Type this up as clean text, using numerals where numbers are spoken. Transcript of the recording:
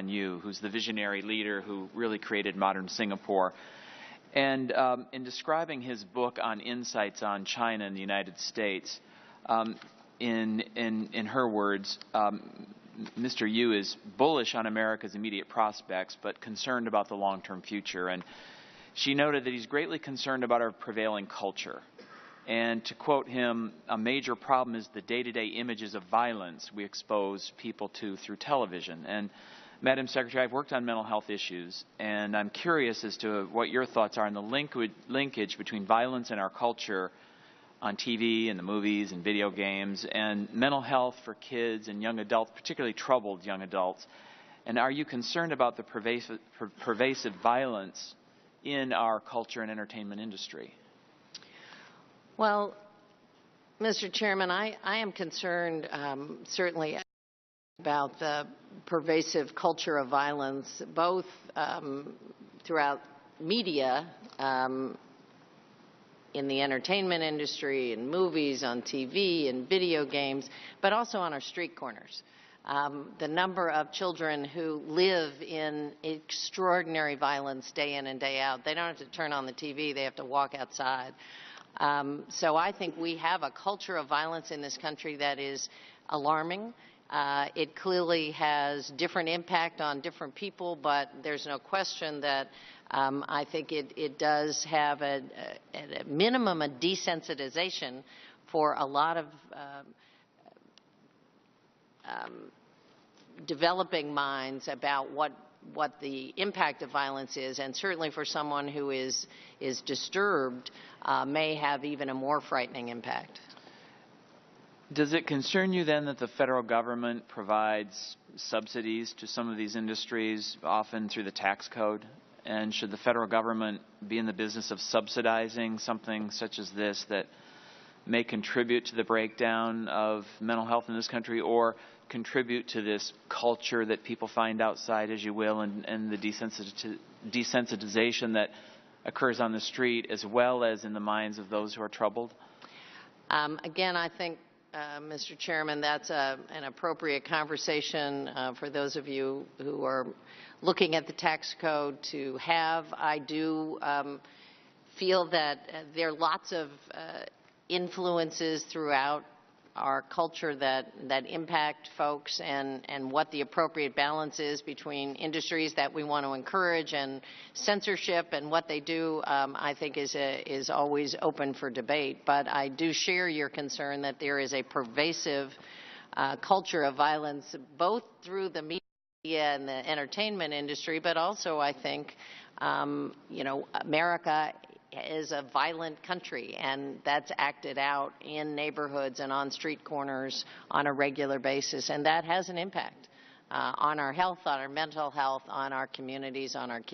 on you, who's the visionary leader who really created modern Singapore. And in describing his book on insights on China and the United States, in her words, Mr. Yu is bullish on America's immediate prospects, but concerned about the long-term future. And she noted that he's greatly concerned about our prevailing culture. And to quote him, a major problem is the day-to-day images of violence we expose people to through television. And Madam Secretary, I've worked on mental health issues, and I'm curious as to what your thoughts are on the linkage between violence in our culture on TV and the movies and video games and mental health for kids and young adults, particularly troubled young adults. And are you concerned about the pervasive violence in our culture and entertainment industry? Well, Mr. Chairman, I am concerned certainly about the pervasive culture of violence, both throughout media, in the entertainment industry, in movies, on TV, in video games, but also on our street corners. The number of children who live in extraordinary violence day in and day out. They don't have to turn on the TV, they have to walk outside. So I think we have a culture of violence in this country that is alarming. It clearly has different impact on different people, but there's no question that I think it does have at a minimum a desensitization for a lot of developing minds about what the impact of violence is, and certainly for someone who is disturbed may have even a more frightening impact. Does it concern you then that the federal government provides subsidies to some of these industries, often through the tax code? And should the federal government be in the business of subsidizing something such as this that may contribute to the breakdown of mental health in this country, or contribute to this culture that people find outside, as you will, and the desensitization that occurs on the street as well as in the minds of those who are troubled? Again, I think, Mr. Chairman, that's an appropriate conversation for those of you who are looking at the tax code to have. I do feel that there are lots of influences throughout our culture that impact folks, and what the appropriate balance is between industries that we want to encourage and censorship, and what they do, I think is always open for debate. But I do share your concern that there is a pervasive culture of violence, both through the media and the entertainment industry, but also I think, America is a violent country, and that's acted out in neighborhoods and on street corners on a regular basis, and that has an impact on our health, on our mental health, on our communities, on our kids.